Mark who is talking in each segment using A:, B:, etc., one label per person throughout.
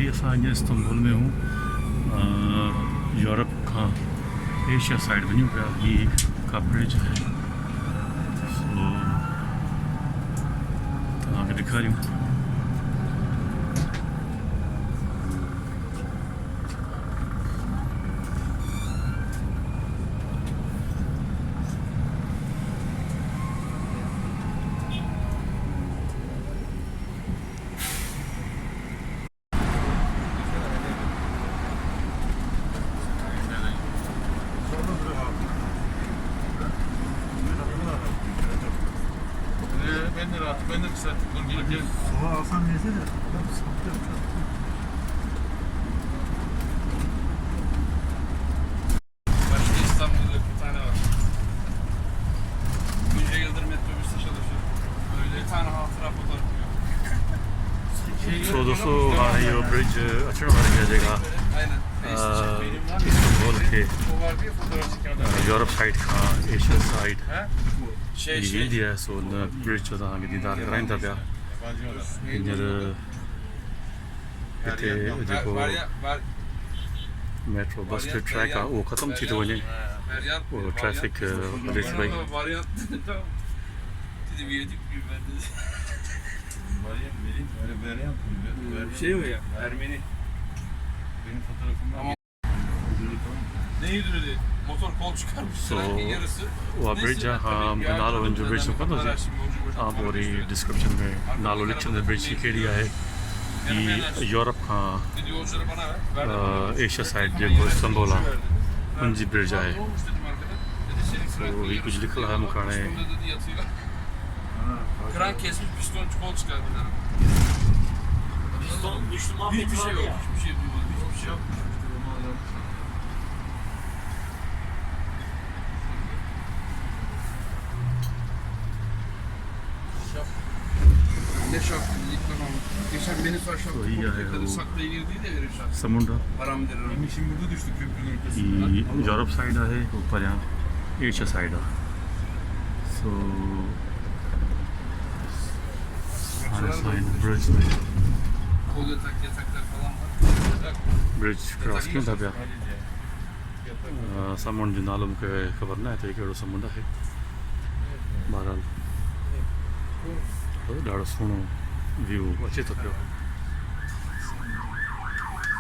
A: अभी असां इस्तांबुल में हूँ यूरोप का एशिया साइड वञूं पिया ही का ब्रिज है सो तव्हांखे ॾेखारियूं
B: Ben de kısa gelip
C: Sola alsan neyse de
B: başka İstanbul'da bir tane var. Bunca yıldır metrobüste çalışıyor. Böyle bir tane hatıra fotoğrafı yok.
A: सो दोस्तों हाणे इहो ब्रिज अचण वारी आहे जेका
B: Aynen.
A: इस्तांबुल खे
B: O vardı ya fotoğraf çekenler.
A: Europe side Khan Asia side
B: He?
A: ही वेंदी आहे सो हुन ब्रिज जो तव्हांखे दीदार कराइनि था पिया
B: Yabancı olan.
A: हींअर हिते जेको
B: Var ya, var.
A: Metro bus जो ट्रैक आहे उहो ख़तमु थी थो वञे
B: Feryat.
A: उहो ट्रैफिक हले थी पई
B: Varyant. Dedi verdik bir bende. Şey o ya, Ermeni.
C: benim fotoğrafımdan
B: Ama ne yürüdü? Motor kol çıkarmış.
A: So,
B: yarısı.
A: उहा ब्रिज आहे हा मूंखे नालो हुन जो ब्रिज जो पतो हुजे हा पोइ वरी डिस्क्रिप्शन में नालो लिखी छॾींदुसि ब्रिज जी कहिड़ी आहे हीअ यूरोप खां
B: Dedi yolcuları bana ver.
A: Asia side जेको इस्तांबुल आहे हुनजी ब्रिज आहे
B: Ne olmuş dedim arkadaş. Dedi senin
A: सो हीअ कुझु लिखियलु आहे मूंखे हाणे
B: pistonda dedi yatıyor. Kran kesmiş piston kol çıkardılar.
C: Piston düştü
B: Hiçbir
C: muhabbeti
B: şey
C: var
B: yok.
C: ya.
B: Hiçbir şey duymadım. Hiçbir şey yok. Ne şart dedik tamam. Geçen beni sor şart.
A: iyi ya,
B: Dedi
A: o-
B: saklaya girdi de verir şart.
A: समुंड
B: Haram der.
C: Benim işim burada düştü köprünün ortasında.
A: हीअ Europe side आहे पोइ परियां Asia side आहे सो हाणे असां हिन ब्रिज में
B: Kol yataklar falan var.
A: Bridge cross कयूं था पिया समुंड जो नालो मूंखे ख़बर न आहे त हीउ कहिड़ो समुंड आहे बहरहाल ॾाढो सुहिणो व्यू अचे थो पियो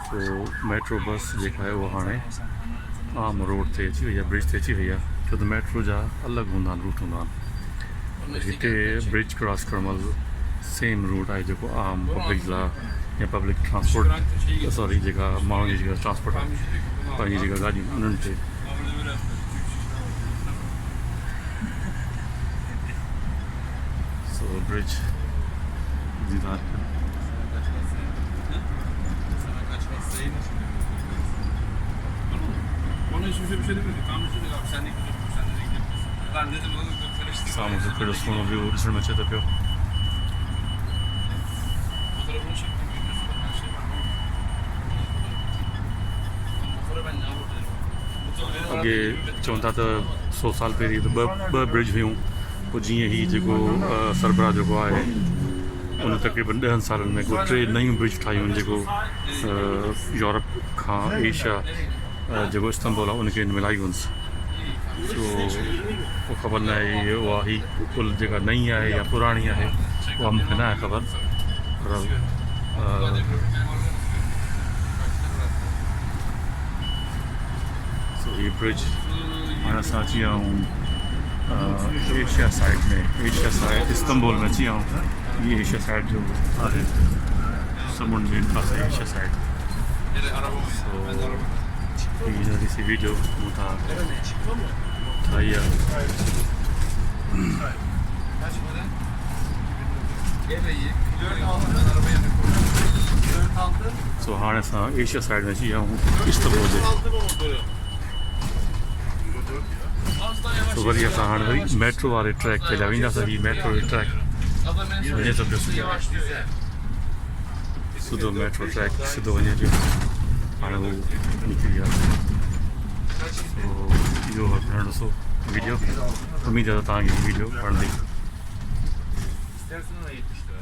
A: सो मेट्रो बस जेका आहे उहा हाणे आम रोड ते अची वई आहे ब्रिज ते अची वई आहे छो त मेट्रो जा अलॻि हूंदा आहिनि रूट हूंदा आहिनि हिते ब्रिज क्रॉस करण महिल सेम रूट आहे जेको आम पब्लिक लाइ या पब्लिक ट्रांसपोर्ट सॉरी जेका माण्हुनि जी जेका ट्रांसपोर्ट आहे पंहिंजी जेका गाॾियूं उन्हनि ते सो ब्रिज दीदार
B: Ona hiçbir şey demedik. Tam bir şey değil abi. Sen de gidiyorsun. Sen de gidiyorsun. Ben dedim oğlum karıştı.
A: साम्हूं जो कहिड़ो सुहिणो व्यू ॾिसण में अचे थो पियो
B: Fotoğrafını çektim. Videosu var. Her şey var. Fotoğrafı ben ne yapayım?
A: अॻे चवनि था त 100 साल पहिरीं त ॿ ब्रिज हुयूं पोइ जीअं ही जेको सरबराह जेको आहे उन तक़रीबन 10 सालनि में को 3 नयूं ब्रिज ठाहियूं जेको यूरोप खां एशिया जेको इस्तांबुल आहे उनखे मिलाई हुअसि सो पोइ ख़बर न आहे उहा ही कुल जेका नई आहे या पुराणी आहे उहा मूंखे न आहे ख़बर पर सो हीअ ब्रिज हाणे असां अची विया आहियूं एशिया साइड में एशिया साइड इस्तांबुल में अची विया आहियूं हीअ एशिया साइड जो आहे समुंड मेन पासे एशिया साइड सो हीअ नंढी सी वीडियो मूं तां ठाही आहे सो हाणे असां एशिया साइड में अची विया आहियूं इस्तांबुल जे तो वरी असां हाणे वरी मेट्रो वारे ट्रैक ते हलिया वेंदासीं हीअ मेट्रो ट्रैक वञे थो पियो सिधो मेट्रो ट्रैक सिधो वञे पियो हाणे उहो निकिरी वियो सो इहो नंढो सो वीडियो उमेद आहे त तव्हांखे वीडियो वणंदी
C: İstersen ona 70 lira.